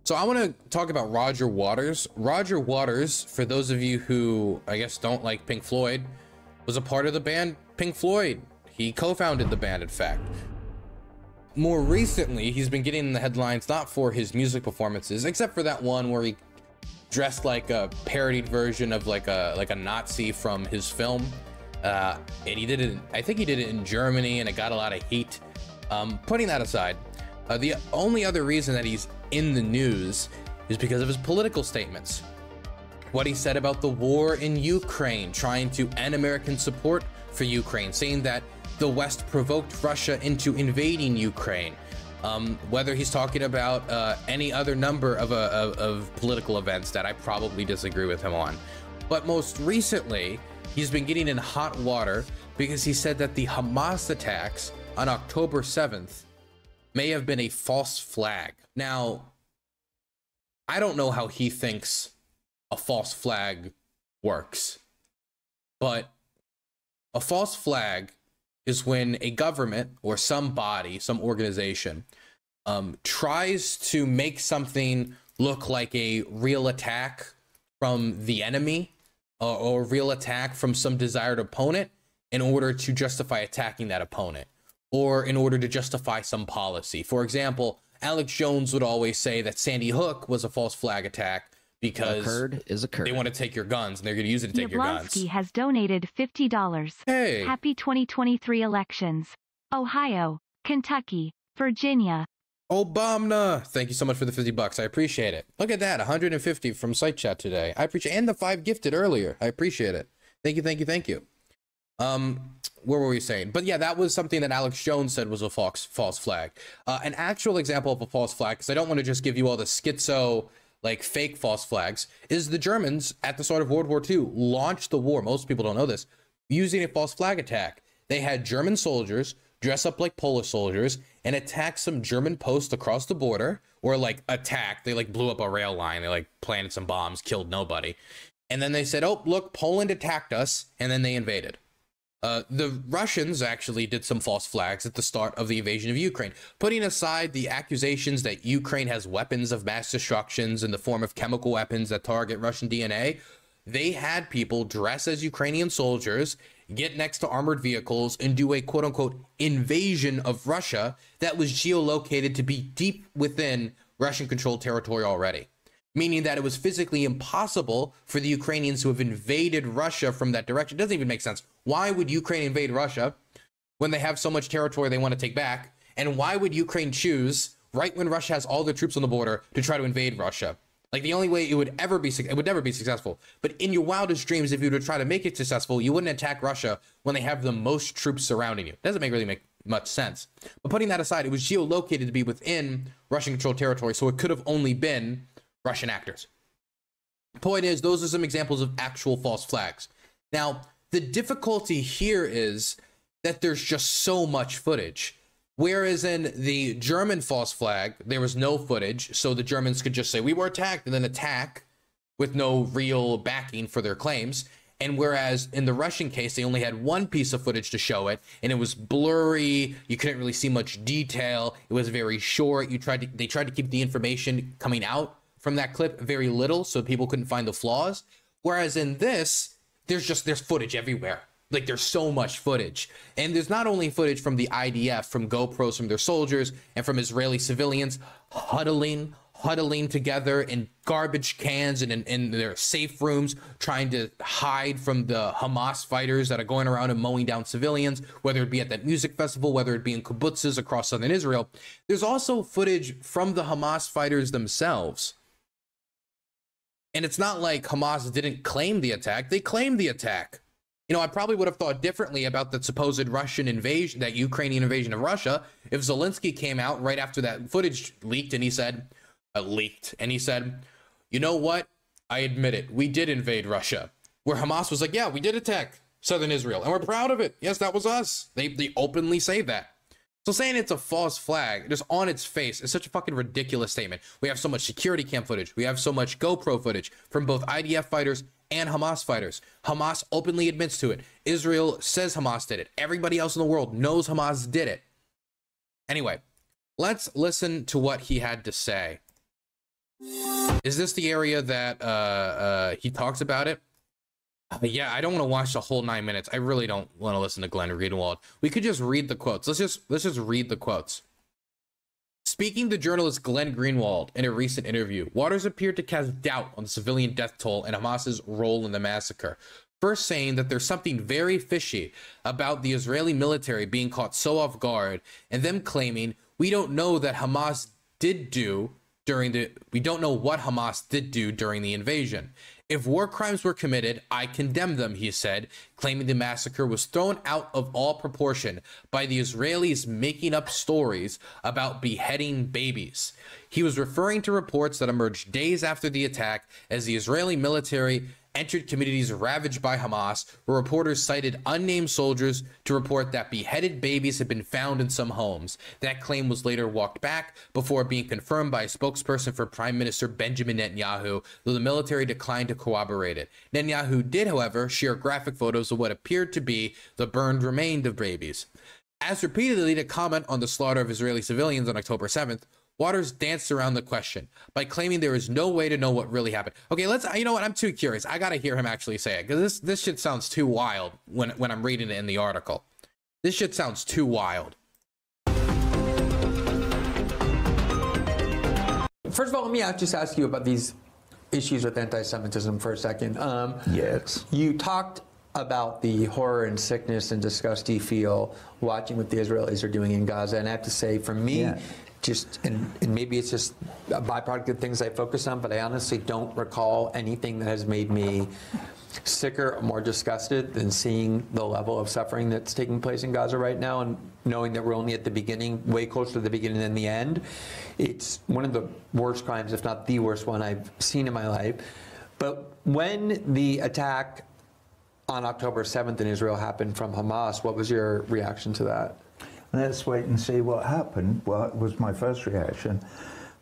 So I want to talk about Roger Waters. Roger Waters, for those of you who I guess don't like Pink Floyd, was a part of the band Pink Floyd. He co-founded the band, in fact. More recently, he's been getting in the headlines not for his music performances, except for that one where he dressed like a parodied version of like a Nazi from his film. And he did it, I think he did it in Germany, and it got a lot of heat. Putting that aside, the only other reason that he's in the news is because of his political statements. What he said about the war in Ukraine, trying to end American support for Ukraine, saying that the West provoked Russia into invading Ukraine. Whether he's talking about any other number of political events that I probably disagree with him on. But most recently, he's been getting in hot water because he said that the Hamas attacks on October 7th may have been a false flag. Now, I don't know how he thinks a false flag works, but a false flag is when a government or some body, some organization, tries to make something look like a real attack from the enemy or a real attack from some desired opponent in order to justify attacking that opponent or in order to justify some policy. For example, Alex Jones would always say that Sandy Hook was a false flag attack because they want to take your guns and they're going to use it to take your guns. Yablonsky has donated $50. Hey. Happy 2023 elections. Ohio, Kentucky, Virginia. Obama, thank you so much for the $50. I appreciate it. Look at that, 150 from site chat today. I appreciate, and the 5 gifted earlier. I appreciate it. Thank you, thank you, thank you. Where were we saying? But yeah, that was something that Alex Jones said was a false flag. An actual example of a false flag, because I don't want to just give you all the schizo, like fake false flags, is the Germans at the start of World War II launched the war. Most people don't know this, using a false flag attack. They had German soldiers dress up like Polish soldiers and attack some German post across the border, or like attack. They like blew up a rail line. They like planted some bombs, killed nobody. And then they said, oh, look, Poland attacked us. And then they invaded. The Russians actually did some false flags at the start of the invasion of Ukraine, putting aside the accusations that Ukraine has weapons of mass destructions in the form of chemical weapons that target Russian DNA. They had people dress as Ukrainian soldiers, get next to armored vehicles, and do a quote unquote invasion of Russia that was geolocated to be deep within Russian controlled territory already. Meaning that it was physically impossible for the Ukrainians to have invaded Russia from that direction. It doesn't even make sense. Why would Ukraine invade Russia when they have so much territory they want to take back? And why would Ukraine choose, right when Russia has all their troops on the border, to try to invade Russia? Like, the only way it would never be successful. But in your wildest dreams, if you were to try to make it successful, you wouldn't attack Russia when they have the most troops surrounding you. It doesn't really make much sense. But putting that aside, it was geolocated to be within Russian controlled territory, so it could have only been Russian actors. Point is, those are some examples of actual false flags. Now, the difficulty here is that there's just so much footage. Whereas in the German false flag, there was no footage, so the Germans could just say, we were attacked, and then attack with no real backing for their claims. And whereas in the Russian case, they only had one piece of footage to show it, and it was blurry, you couldn't really see much detail, it was very short, they tried to keep the information coming out from that clip very little so people couldn't find the flaws. Whereas in this, there's footage everywhere. Like, there's so much footage. And there's not only footage from the IDF, from GoPros from their soldiers, and from Israeli civilians huddling together in garbage cans and in their safe rooms, trying to hide from the Hamas fighters that are going around and mowing down civilians, whether it be at that music festival, whether it be in kibbutzes across southern Israel. There's also footage from the Hamas fighters themselves. And it's not like Hamas didn't claim the attack. They claimed the attack. You know, I probably would have thought differently about the supposed Russian invasion, that Ukrainian invasion of Russia, if Zelensky came out right after that footage leaked and he said, you know what? I admit it. We did invade Russia. Where Hamas was like, yeah, we did attack southern Israel and we're proud of it. Yes, that was us. They openly say that. So saying it's a false flag, just on its face, is such a fucking ridiculous statement. We have so much security cam footage. We have so much GoPro footage from both IDF fighters and Hamas fighters. Hamas openly admits to it. Israel says Hamas did it. Everybody else in the world knows Hamas did it. Anyway, let's listen to what he had to say. Is this the area that he talks about it? Yeah, I don't want to watch the whole 9 minutes. I really don't want to listen to Glenn Greenwald. We could just read the quotes. Let's just read the quotes. Speaking to journalist Glenn Greenwald in a recent interview, Waters appeared to cast doubt on the civilian death toll and Hamas's role in the massacre. First saying that there's something very fishy about the Israeli military being caught so off guard, and them claiming we don't know what Hamas did do during the invasion. If war crimes were committed, I condemn them, he said, claiming the massacre was thrown out of all proportion by the Israelis making up stories about beheading babies. He was referring to reports that emerged days after the attack as the Israeli military entered communities ravaged by Hamas, where reporters cited unnamed soldiers to report that beheaded babies had been found in some homes. That claim was later walked back before being confirmed by a spokesperson for Prime Minister Benjamin Netanyahu, though the military declined to corroborate it. Netanyahu did, however, share graphic photos of what appeared to be the burned remains of babies. Asked repeatedly to comment on the slaughter of Israeli civilians on October 7th, Waters danced around the question by claiming there is no way to know what really happened. Okay, you know what? I'm too curious. I got to hear him actually say it, because this shit sounds too wild when I'm reading it in the article. This shit sounds too wild. First of all, let me just ask you about these issues with anti-Semitism for a second. Yes. You talked about the horror and sickness and disgust you feel watching what the Israelis are doing in Gaza, and I have to say, for me, and maybe it's just a byproduct of things I focus on, but I honestly don't recall anything that has made me sicker or more disgusted than seeing the level of suffering that's taking place in Gaza right now, and knowing that we're only at the beginning, way closer to the beginning than the end. It's one of the worst crimes, if not the worst one I've seen in my life. But when the attack on October 7th in Israel happened from Hamas, what was your reaction to that? Let's wait and see what happened. Well, it was my first reaction.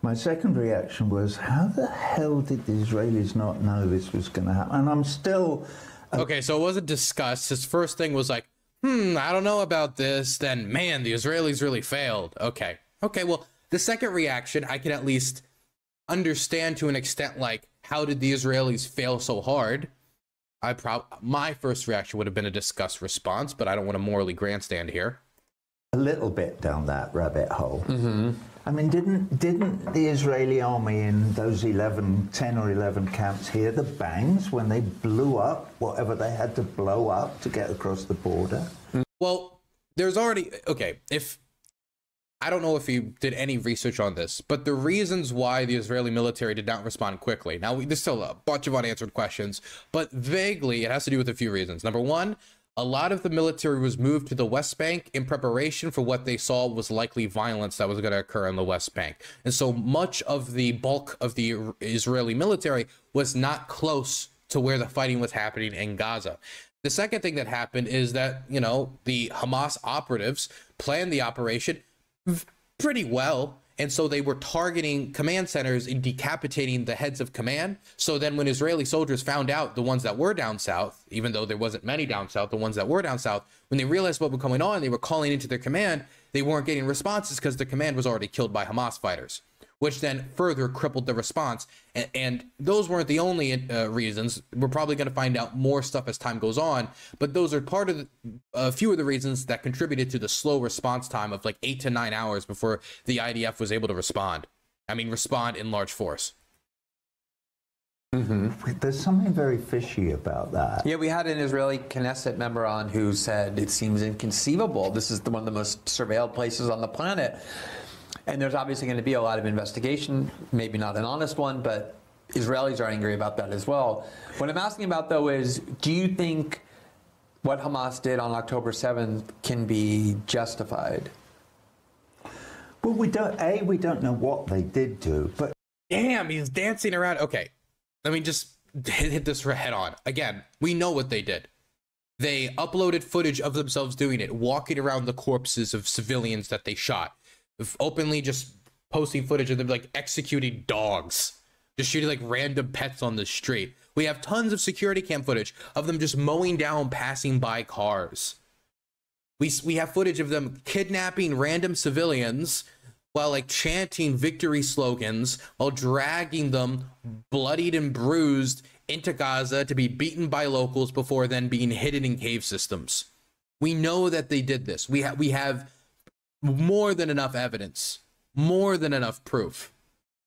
My second reaction was, how the hell did the Israelis not know this was going to happen? And I'm still... Okay, so it wasn't discussed. His first thing was like, I don't know about this. Then, man, the Israelis really failed. Okay, well, the second reaction, I can at least understand to an extent, like, how did the Israelis fail so hard? My first reaction would have been a disgust response, but I don't want to morally grandstand here. A little bit down that rabbit hole. I mean, didn't the Israeli army in those 10 or 11 camps hear the bangs when they blew up whatever they had to blow up to get across the border? Well, there's already, okay, I don't know if you did any research on this, but the reasons why the Israeli military did not respond quickly. Now, there's still a bunch of unanswered questions, but vaguely it has to do with a few reasons. Number one, a lot of the military was moved to the West Bank in preparation for what they saw was likely violence that was going to occur in the West Bank. And so much of the bulk of the Israeli military was not close to where the fighting was happening in Gaza. The second thing that happened is that, you know, the Hamas operatives planned the operation pretty well. And so they were targeting command centers and decapitating the heads of command. So then when Israeli soldiers found out, the ones that were down south, even though there wasn't many down south, the ones that were down south, when they realized what was going on, they were calling into their command, they weren't getting responses because their command was already killed by Hamas fighters, which then further crippled the response. And those weren't the only reasons. We're probably going to find out more stuff as time goes on, but those are part of a few of the reasons that contributed to the slow response time of like 8 to 9 hours before the IDF was able to respond. I mean, respond in large force. There's something very fishy about that. Yeah, we had an Israeli Knesset member on who said it seems inconceivable. This is one of the most surveilled places on the planet. And there's obviously going to be a lot of investigation, maybe not an honest one, but Israelis are angry about that as well. What I'm asking about, though, is do you think what Hamas did on October 7th can be justified? Well, we don't know what they did do, but... Damn, he's dancing around. Okay, let me just hit this head on. Again, we know what they did. They uploaded footage of themselves doing it, walking around the corpses of civilians that they shot. Openly just posting footage of them like executing dogs, just shooting like random pets on the street. We have tons of security cam footage of them just mowing down passing by cars. We have footage of them kidnapping random civilians while like chanting victory slogans, while dragging them bloodied and bruised into Gaza to be beaten by locals before then being hidden in cave systems. We know that they did this. We have more than enough evidence, more than enough proof.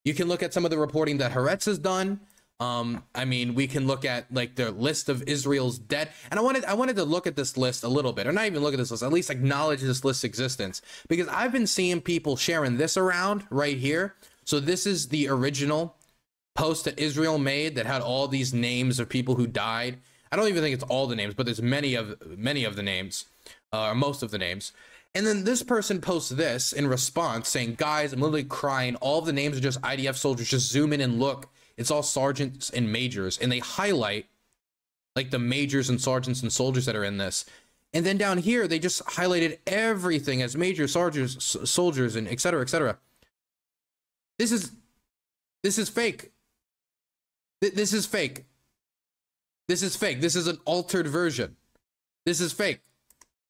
You can look at some of the reporting that Haaretz has done. I mean, we can look at like the list of Israel's dead. And I wanted to look at this list a little bit, or not even look at this list, at least acknowledge this list's existence, because I've been seeing people sharing this around right here. So this is the original post that Israel made that had all these names of people who died. I don't even think it's all the names, but there's many of the names, or most of the names. And then this person posts this in response saying, guys, I'm literally crying. All of the names are just IDF soldiers. Just zoom in and look. It's all sergeants and majors. And they highlight like the majors and sergeants and soldiers that are in this. And then down here, they just highlighted everything as majors, sergeants, soldiers, and et cetera, et cetera. This is fake. This is fake. This is fake. This is an altered version. This is fake.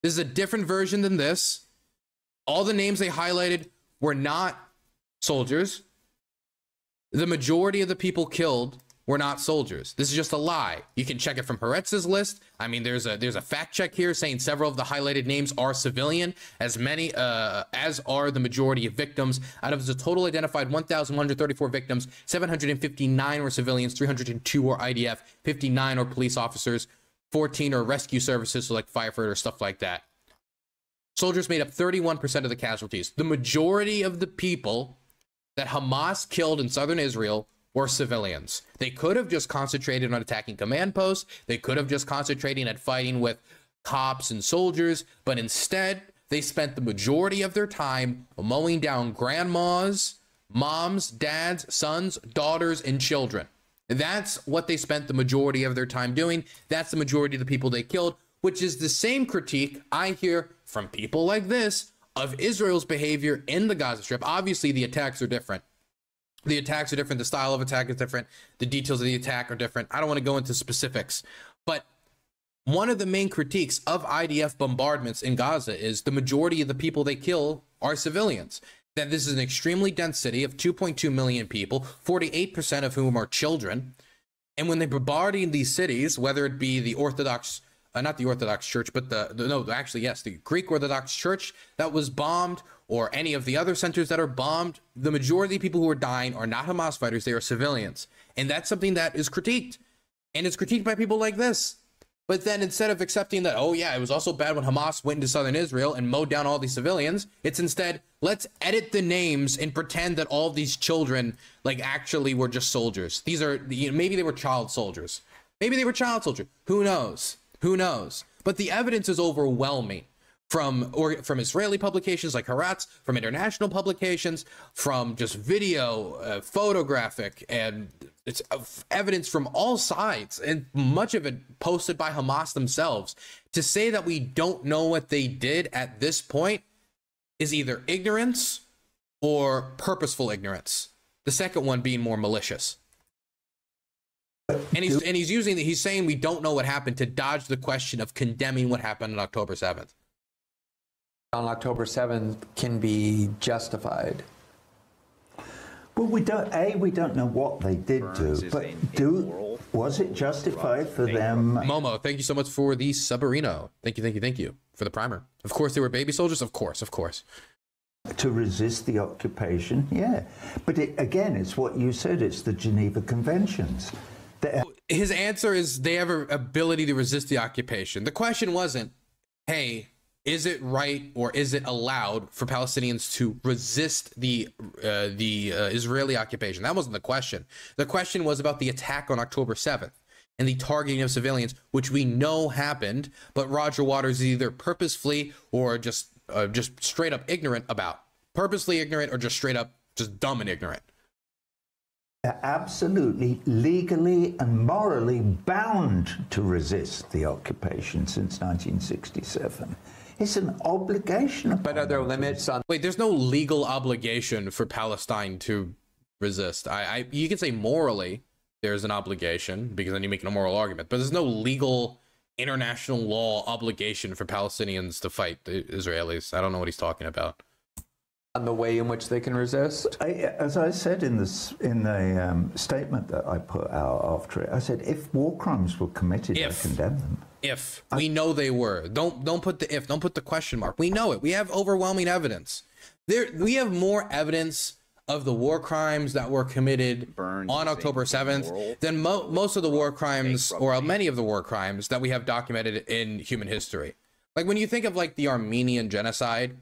This is a different version than this. All the names they highlighted were not soldiers. The majority of the people killed were not soldiers. This is just a lie. You can check it from Haaretz's list. I mean, there's a fact check here saying several of the highlighted names are civilian, as many as are the majority of victims. Out of the total identified 1,134 victims, 759 were civilians, 302 were IDF, 59 are police officers, 14 are rescue services, so like firefighters, stuff like that. Soldiers made up 31% of the casualties. The majority of the people that Hamas killed in southern Israel were civilians. They could have just concentrated on attacking command posts. They could have just concentrated at fighting with cops and soldiers, but instead they spent the majority of their time mowing down grandmas, moms, dads, sons, daughters, and children. That's what they spent the majority of their time doing. That's the majority of the people they killed, which is the same critique I hear from people like this of Israel's behavior in the Gaza Strip. Obviously, the attacks are different. The attacks are different. The style of attack is different. The details of the attack are different. I don't want to go into specifics, but one of the main critiques of IDF bombardments in Gaza is the majority of the people they kill are civilians. That this is an extremely dense city of 2.2 million people, 48% of whom are children. And when they bombarding these cities, whether it be the Orthodox, not the Orthodox Church, but the Greek Orthodox Church that was bombed, or any of the other centers that are bombed, the majority of people who are dying are not Hamas fighters, they are civilians. And that's something that is critiqued. And it's critiqued by people like this. But then instead of accepting that, oh yeah, it was also bad when Hamas went into southern Israel and mowed down all these civilians, it's instead, let's edit the names and pretend that all of these children like actually were just soldiers. These are, maybe they were child soldiers. Maybe they were child soldiers. Who knows? Who knows? But the evidence is overwhelming from Israeli publications like Haaretz, from international publications, from just video, photographic, and it's evidence from all sides, and much of it posted by Hamas themselves. To say that we don't know what they did at this point is either ignorance or purposeful ignorance. The second one being more malicious. And he's saying we don't know what happened to dodge the question of condemning what happened on October 7th. On October 7th can be justified. Well, we don't know what they did do, but was it justified for them? Momo, thank you so much for the Subarino. Thank you for the primer. Of course, they were baby soldiers. Of course. To resist the occupation, yeah. But again, it's what you said. It's the Geneva Conventions. His answer is they have an ability to resist the occupation. The question wasn't, hey, is it right or is it allowed for Palestinians to resist the Israeli occupation? That wasn't the question. The question was about the attack on October 7th and the targeting of civilians, which we know happened, but Roger Waters is either purposefully or just straight up ignorant about. Purposely ignorant or just straight up just dumb and ignorant. They're absolutely legally and morally bound to resist the occupation since 1967. It's an obligation. But are there limits on... Wait, there's no legal obligation for Palestine to resist. You can say morally there's an obligation, because then you make an immoral argument, but there's no legal international law obligation for Palestinians to fight the Israelis. I don't know what he's talking about. on the way in which they can resist? As I said in the statement that I put out after it, I said if war crimes were committed, I condemn them. If we know they were, don't put the if, don't put the question mark. We know it. We have overwhelming evidence. We have more evidence of the war crimes that were committed on October 7th than most of the war crimes, or many of the war crimes that we have documented in human history. Like when you think of like the Armenian genocide,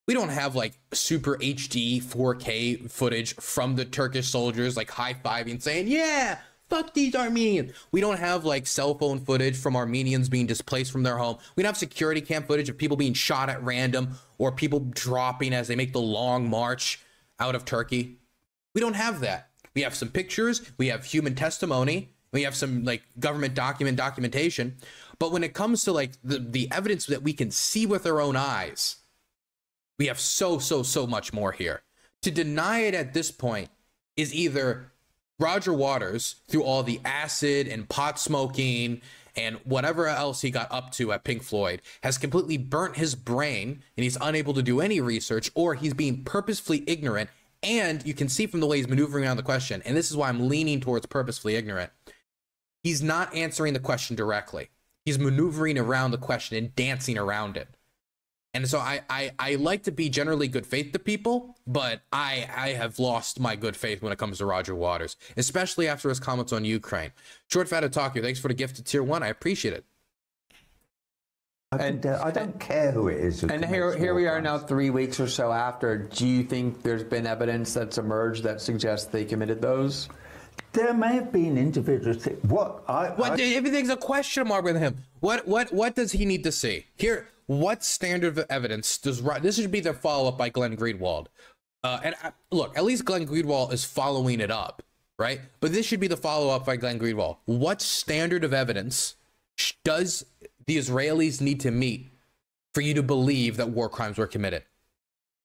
we don't have like super HD 4K footage from the Turkish soldiers like high-fiving saying, yeah, fuck these Armenians. We don't have like cell phone footage from Armenians being displaced from their home. We don't have security cam footage of people being shot at random or people dropping as they make the long march out of Turkey. We don't have that. We have some pictures, we have human testimony, we have some like government documentation. But when it comes to like the evidence that we can see with our own eyes, we have so much more here. To deny it at this point is either Roger Waters, through all the acid and pot smoking and whatever else he got up to at Pink Floyd, has completely burnt his brain and he's unable to do any research, or he's being purposefully ignorant. And you can see from the way he's maneuvering around the question, and this is why I'm leaning towards purposefully ignorant, he's not answering the question directly. He's maneuvering around the question and dancing around it. And so I like to be generally good faith to people, but I have lost my good faith when it comes to Roger Waters, especially after his comments on Ukraine. Short Fatted Talker, thanks for the gift to tier 1. I appreciate it. And I don't care who it is. And here we are now 3 weeks or so after. Do you think there's been evidence that's emerged that suggests they committed those? There may have been individuals. Everything's a question mark with him. What does he need to see here? What standard of evidence does this should be the follow-up by Glenn Greenwald? Look, at least Glenn Greenwald is following it up, right? But this should be the follow-up by Glenn Greenwald. What standard of evidence does the Israelis need to meet for you to believe that war crimes were committed?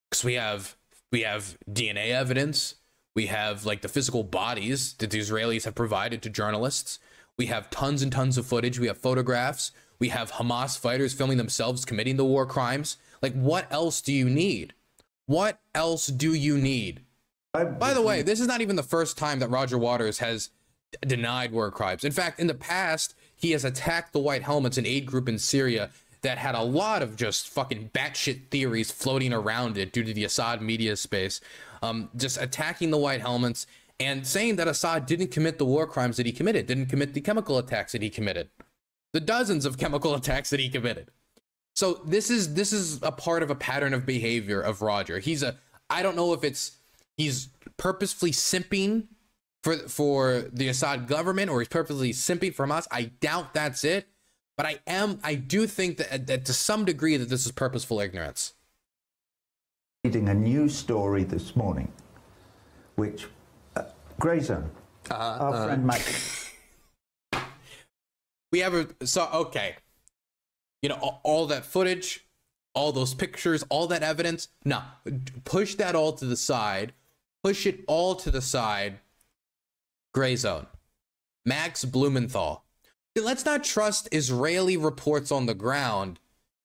Because we have DNA evidence. We have like the physical bodies that the Israelis have provided to journalists. We have tons and tons of footage. We have photographs. We have Hamas fighters filming themselves committing the war crimes. Like, what else do you need? What else do you need? By the way, this is not even the first time that Roger Waters has denied war crimes. In fact, in the past, he has attacked the White Helmets, an aid group in Syria that had a lot of just fucking batshit theories floating around it due to the Assad media space. Just attacking the White Helmets and saying that Assad didn't commit the war crimes that he committed, didn't commit the chemical attacks that he committed, the dozens of chemical attacks that he committed. So this is a part of a pattern of behavior of Roger. I don't know if he's purposefully simping for the Assad government, or he's purposely simping for Hamas. I doubt that's it, but I do think that to some degree that this is purposeful ignorance. Reading a news story this morning, which Grey Zone, our friend Mac. We have okay, you know, all that footage, all those pictures, all that evidence. No, push that all to the side. Push it all to the side. Grey Zone, Max Blumenthal. Let's not trust Israeli reports on the ground.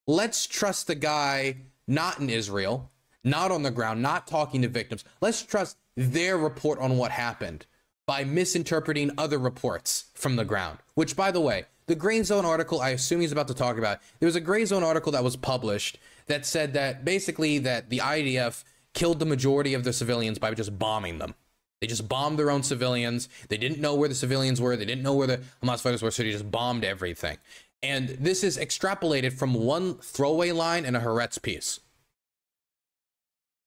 Let's trust the guy not in Israel, not on the ground, not talking to victims. Let's trust their report on what happened by misinterpreting other reports from the ground. Which, by the way, the Grey Zone article I assume he's about to talk about, there was a Grey Zone article that was published that said that basically that the IDF killed the majority of the civilians by just bombing them. They just bombed their own civilians. They didn't know where the civilians were. They didn't know where the Hamas fighters were, so they just bombed everything. And this is extrapolated from one throwaway line in a Haaretz piece.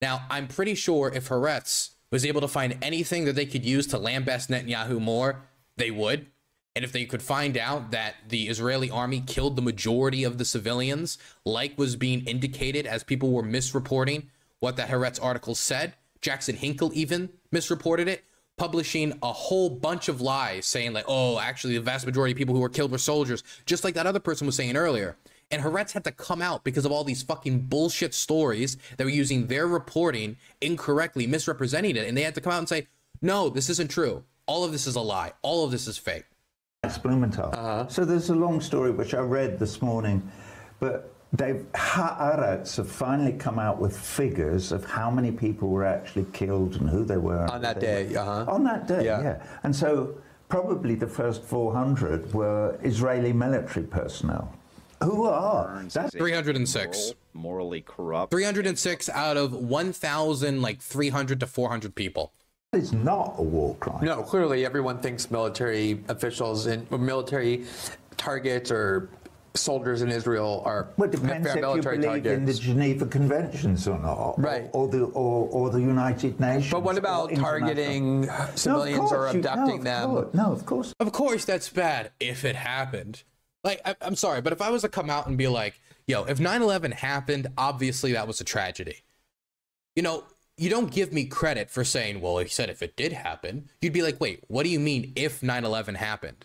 Now, I'm pretty sure if Haaretz was able to find anything that they could use to lambaste Netanyahu more, they would. And if they could find out that the Israeli army killed the majority of the civilians, like was being indicated as people were misreporting what that Haaretz article said, Jackson Hinkle even misreported it, publishing a whole bunch of lies saying like, oh, actually the vast majority of people who were killed were soldiers, just like that other person was saying earlier. And Haaretz had to come out because of all these fucking bullshit stories that were using their reporting incorrectly, misrepresenting it. And they had to come out and say, no, this isn't true. All of this is a lie. All of this is fake. Max Blumenthal. So there's a long story which I read this morning, but Haaretz have finally come out with figures of how many people were actually killed and who they were. On that day, On that day, yeah. And so probably the first 400 were Israeli military personnel. Who are? That's 306. Morally corrupt. 306 out of 1,000, like 300 to 400 people. It's not a war crime. No, clearly everyone thinks military officials and military targets or soldiers in Israel are well, it depends if you believe targets. in the Geneva Conventions or not, right? Or the United Nations. But what about targeting civilians or abducting them? No, of course. Of course, that's bad if it happened. Like, I'm sorry, but if I was to come out and be like, yo, if 9/11 happened, obviously that was a tragedy. You know, you don't give me credit for saying, well, he said if it did happen. You'd be like, wait, what do you mean if 9/11 happened?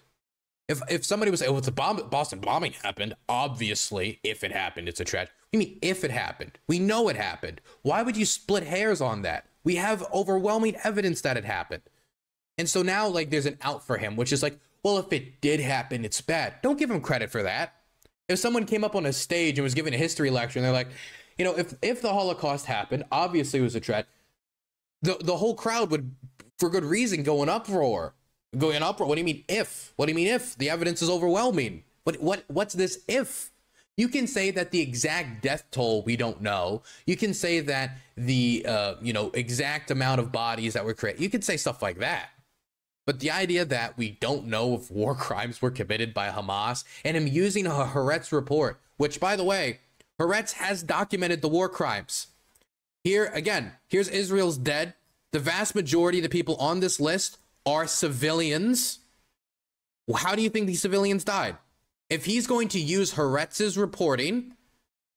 If somebody was saying, well, it's a Boston bombing happened, obviously, if it happened, it's a tragedy. You mean if it happened? We know it happened. Why would you split hairs on that? We have overwhelming evidence that it happened. And so now, like, there's an out for him, which is like, well, if it did happen, it's bad. Don't give him credit for that. If someone came up on a stage and was giving a history lecture and they're like, you know, if the Holocaust happened, obviously it was a tragedy, the whole crowd would, for good reason, go in uproar. Going in uproar. What do you mean if? What do you mean if? The evidence is overwhelming. What's this if? You can say that the exact death toll we don't know. You can say that the exact amount of bodies that were created. You can say stuff like that. But the idea that we don't know if war crimes were committed by Hamas and him using a Haaretz report, which, by the way, Haaretz has documented the war crimes. Here again, here's Israel's dead. The vast majority of the people on this list are civilians. Well, how do you think these civilians died? If he's going to use Haaretz's reporting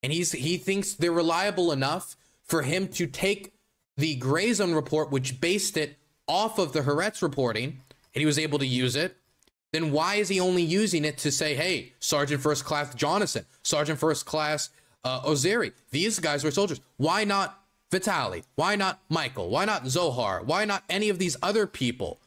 and he thinks they're reliable enough for him to take the Gray Zone report, which based it off of the Haaretz reporting, and he was able to use it, then why is he only using it to say, hey, Sergeant First Class Jonathan, Sergeant First Class Ozeri, these guys were soldiers. Why not Vitali? Why not Michael? Why not Zohar? Why not any of these other people?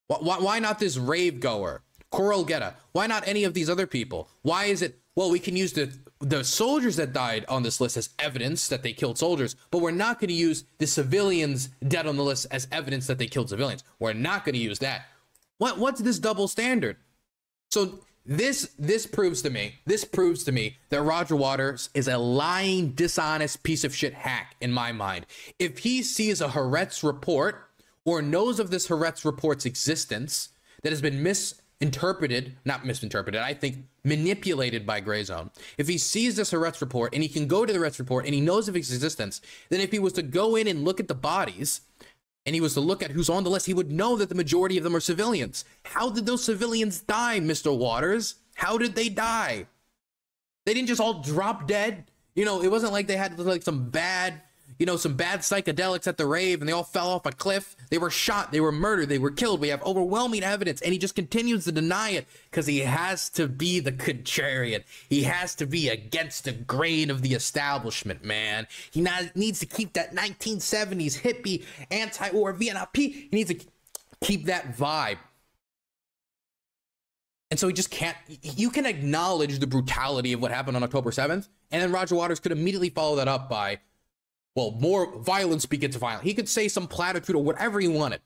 Why not this rave goer, Coral Geta? Why not any of these other people? Why is it, well, we can use the soldiers that died on this list as evidence that they killed soldiers, but we're not going to use the civilians dead on the list as evidence that they killed civilians. We're not going to use that. What's this double standard? So this proves to me that Roger Waters is a lying, dishonest piece of shit hack in my mind. If he sees a Haaretz report or knows of this Haaretz report's existence that has been not misinterpreted, I think manipulated by Gray Zone. If he sees this Haaretz report and he can go to the Haaretz report and he knows of its existence, then if he was to go in and look at the bodies and he was to look at who's on the list, he would know that the majority of them are civilians. How did those civilians die, Mr. Waters? How did they die? They didn't just all drop dead. You know, it wasn't like they had like some bad psychedelics at the rave and they all fell off a cliff. They were shot, they were murdered, they were killed. We have overwhelming evidence, and he just continues to deny it because he has to be the contrarian. He has to be against the grain of the establishment, man. He needs to keep that 1970s hippie anti-war Vietnam. He needs to keep that vibe. And so he just can't. You can acknowledge the brutality of what happened on October 7th, and then Roger Waters could immediately follow that up by, well, more violence begets violence. He could say some platitude or whatever he wanted,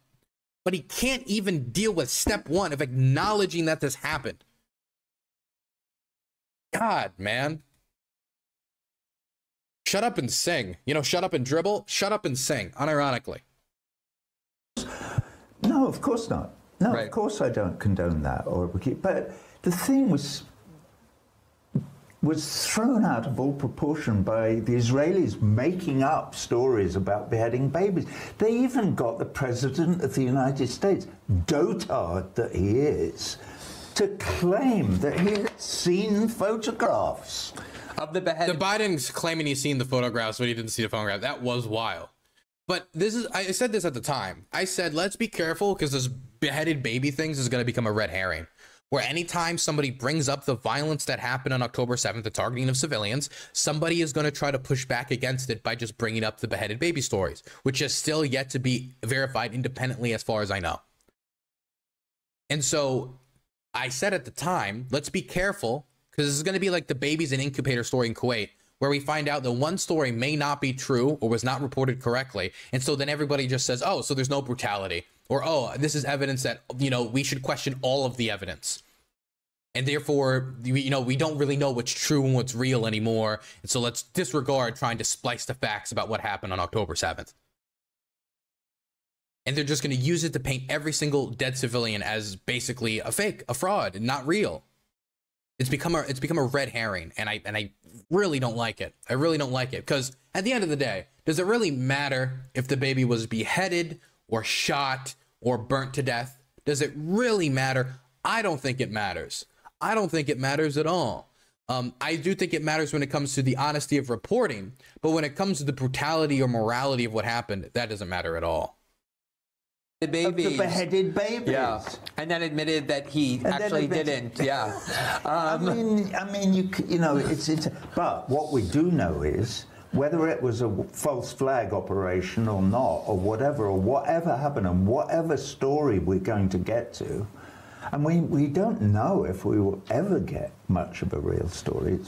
but he can't even deal with step one of acknowledging that this happened. God, man. Shut up and sing. You know, shut up and dribble. Shut up and sing, unironically. No, of course not. No, Right. Of course I don't condone that. But the thing was thrown out of all proportion by the Israelis making up stories about beheading babies. They even got the President of the United States, dotard that he is, to claim that he had seen photographs of the beheaded. The Biden's claiming he's seen the photographs, but he didn't see the photograph. That was wild. But I said this at the time. I said, let's be careful because this beheaded baby things is going to become a red herring. Where anytime somebody brings up the violence that happened on October 7th, the targeting of civilians, somebody is going to try to push back against it by just bringing up the beheaded baby stories, which is still yet to be verified independently as far as I know. And so I said at the time, let's be careful, Because this is going to be like the babies in incubator story in Kuwait, where we find out that one story may not be true or was not reported correctly. And so then everybody just says, oh, so there's no brutality, or, oh, this is evidence that, you know, we should question all of the evidence. And therefore, you know, we don't really know what's true and what's real anymore. And so let's disregard trying to splice the facts about what happened on October 7th. And they're just going to use it to paint every single dead civilian as basically a fake, a fraud, and not real. It's become a red herring, and I really don't like it. I really don't like it, because at the end of the day, does it really matter if the baby was beheaded or shot or burnt to death? Does it really matter? I don't think it matters. I don't think it matters at all. I do think it matters when it comes to the honesty of reporting, but when it comes to the brutality or morality of what happened, that doesn't matter at all. The babies. Of the beheaded babies. Yeah, and then admitted that he actually didn't. Yeah. I mean, you know, it's. But what we do know is whether it was a false flag operation or not, or whatever happened, and whatever story we're going to get to, and we don't know if we will ever get much of a real story.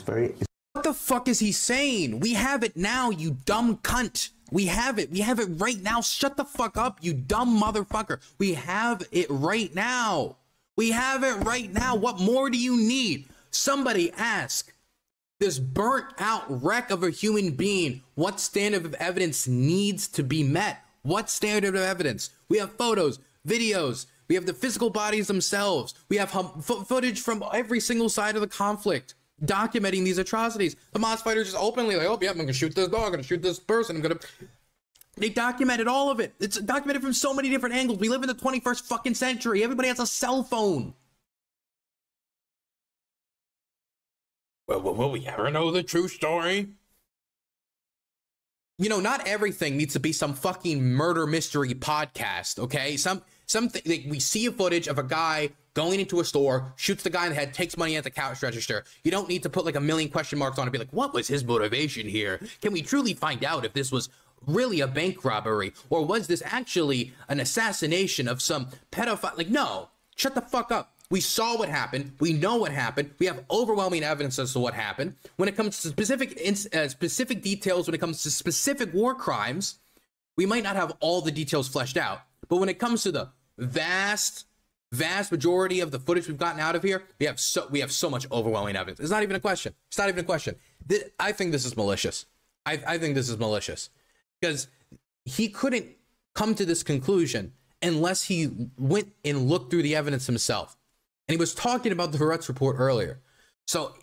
What the fuck is he saying? We have it now, you dumb cunt. We have it. We have it right now. Shut the fuck up, you dumb motherfucker. We have it right now. We have it right now. What more do you need? Somebody ask this burnt out wreck of a human being, what standard of evidence needs to be met? What standard of evidence? We have photos, videos. We have the physical bodies themselves. We have footage from every single side of the conflict documenting these atrocities. The Hamas fighters just openly like, oh yeah, I'm gonna shoot this dog, I'm gonna shoot this person, they documented all of it. It's documented from so many different angles. We live in the 21st fucking century. Everybody has a cell phone. Well, will we ever know the true story? You know, not everything needs to be some fucking murder mystery podcast, okay? Something like we see a footage of a guy going into a store, shoots the guy in the head, takes money at the cash register. You don't need to put like a million question marks on it and be like, what was his motivation here? Can we truly find out if this was really a bank robbery, or was this actually an assassination of some pedophile? Like, no, shut the fuck up. We saw what happened. We know what happened. We have overwhelming evidence as to what happened. When it comes to specific details, when it comes to specific war crimes, we might not have all the details fleshed out. But when it comes to the vast majority of the footage we've gotten out of here, we have so much overwhelming evidence. It's not even a question. It's not even a question. I think this is malicious. I think this is malicious, because he couldn't come to this conclusion unless he went and looked through the evidence himself. And he was talking about the Haaretz report earlier. So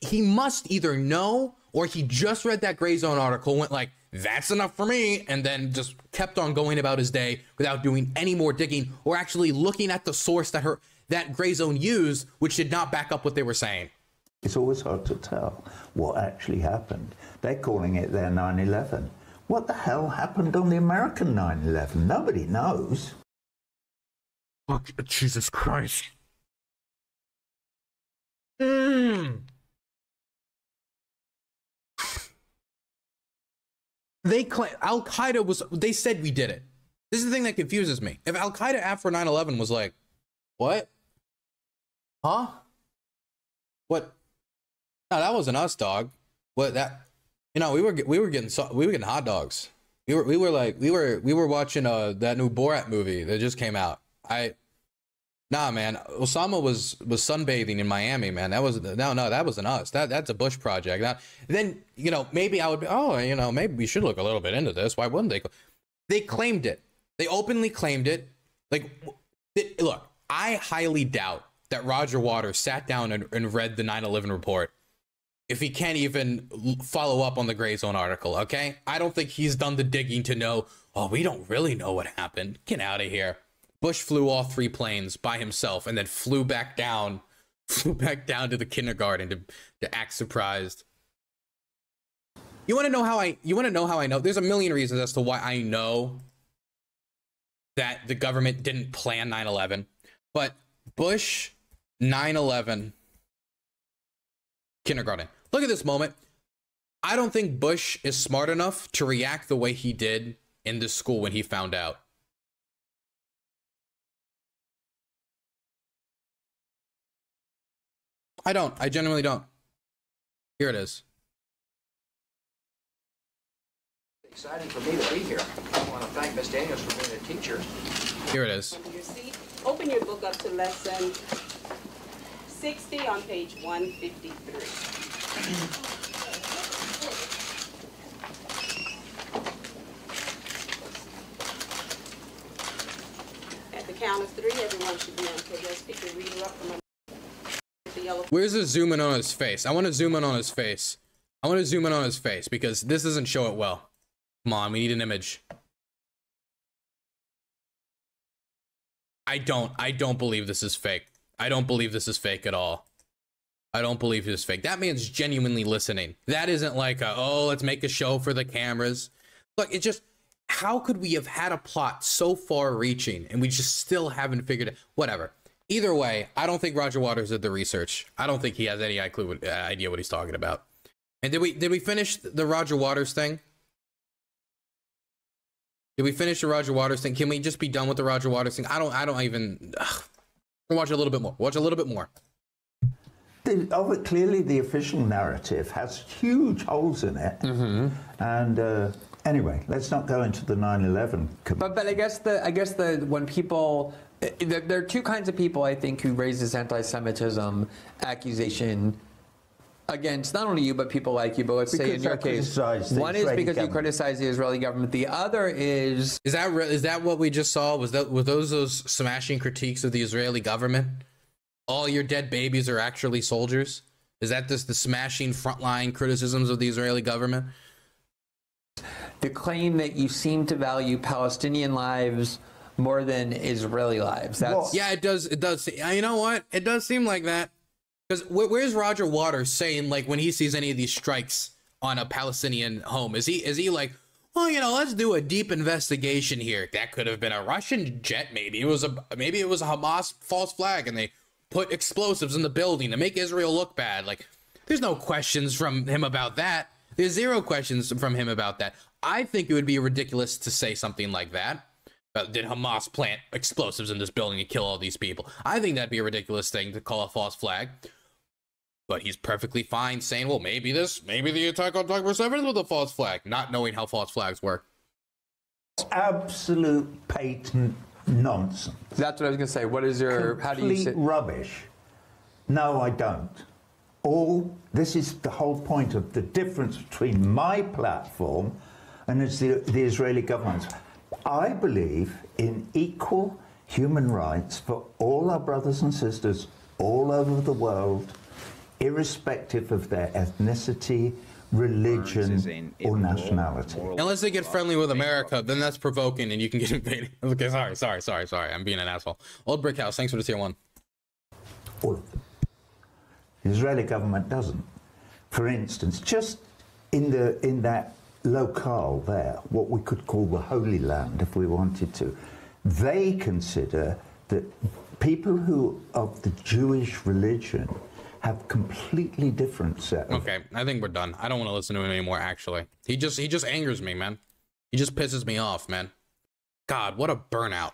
he must either know, or he just read that Gray Zone article, went like, that's enough for me, and then just kept on going about his day without doing any more digging or actually looking at the source that Gray Zone used, which did not back up what they were saying. It's always hard to tell what actually happened. They're calling it their 9/11. What the hell happened on the American 9/11? Nobody knows. Oh, Jesus Christ. They claim Al-Qaeda they said we did it. This is the thing that confuses me. If Al-Qaeda after 9/11 was like, what? Huh? What? No, that wasn't us, dog. What that? You know, we were getting hot dogs. We were watching that new Borat movie that just came out. Nah, man. Osama was sunbathing in Miami, man. That wasn't us. That's a Bush project. Now, then, you know, maybe I would be, you know, maybe we should look a little bit into this. Why wouldn't they? They claimed it. They openly claimed it. Like, look, I highly doubt that Roger Waters sat down and read the 9/11 report if he can't even follow up on the Gray Zone article, okay? I don't think he's done the digging to know, oh, we don't really know what happened. Get out of here. Bush flew all 3 planes by himself and then flew back down to the kindergarten to act surprised. You want to know how I know? There's a million reasons as to why I know that the government didn't plan 9/11, but Bush 9/11 kindergarten. Look at this moment. I don't think Bush is smart enough to react the way he did in this school when he found out. I don't. I genuinely don't. Here it is. Exciting for me to be here. I want to thank Miss Daniels for being a teacher. Here it is. Under your seat. Open your book up to lesson 60 on page 153. At the count of 3, everyone should be on page. Let's pick the reader up from the yellow. Where's the zoom in on his face? I want to zoom in on his face. I want to zoom in on his face because this doesn't show it well. Come on, we need an image. I don't believe this is fake. I don't believe this is fake at all. I don't believe this is fake. That man's genuinely listening. That isn't like a, oh, let's make a show for the cameras. Look, it just, how could we have had a plot so far reaching and we just still haven't figured it? Whatever. Either way, I don't think Roger Waters did the research. I don't think he has any idea what he's talking about. And did we finish the Roger Waters thing? Did we finish the Roger Waters thing? Can we just be done with the Roger Waters thing? I don't even. Watch a little bit more. Watch a little bit more. Clearly, the official narrative has huge holes in it. And anyway, let's not go into the 9/11. But I guess the when people, there are two kinds of people I think who raise this anti-Semitism accusation against not only you but people like you. But let's say in your case, one is because you criticize the Israeli government. The other is that what we just saw? Was those smashing critiques of the Israeli government? All your dead babies are actually soldiers? Is that the smashing frontline criticisms of the Israeli government? The claim that you seem to value Palestinian lives more than Israeli lives. That's yeah, it does. It does. You know what? It does seem like that. Because where's Roger Waters saying, like, when he sees any of these strikes on a Palestinian home, is he like, well, you know, let's do a deep investigation here. That could have been a Russian jet. Maybe it was a Hamas false flag, and they put explosives in the building to make Israel look bad. Like, there's no questions from him about that. There's zero questions from him about that. I think it would be ridiculous to say something like that. Did Hamas plant explosives in this building to kill all these people? I think that'd be a ridiculous thing to call a false flag. But he's perfectly fine saying, well, maybe the attack on October 7th was a false flag, not knowing how false flags work. Absolute patent nonsense. That's what I was going to say. What is your, how do you say? Complete rubbish. No, I don't. This is the whole point of the difference between my platform and the Israeli government's. I believe in equal human rights for all our brothers and sisters all over the world, irrespective of their ethnicity, religion, or nationality. Unless they get friendly with America, then that's provoking and you can get invaded. Okay, sorry. I'm being an asshole. Old Brick House, thanks for the tier 1. All of them. The Israeli government doesn't. For instance, just in that locale there, what we could call the Holy Land, if we wanted to, they consider that people who of the Jewish religion have completely different set of... Okay, I think we're done. I don't want to listen to him anymore, actually. He just angers me, man. He just pisses me off, man. God, what a burnout.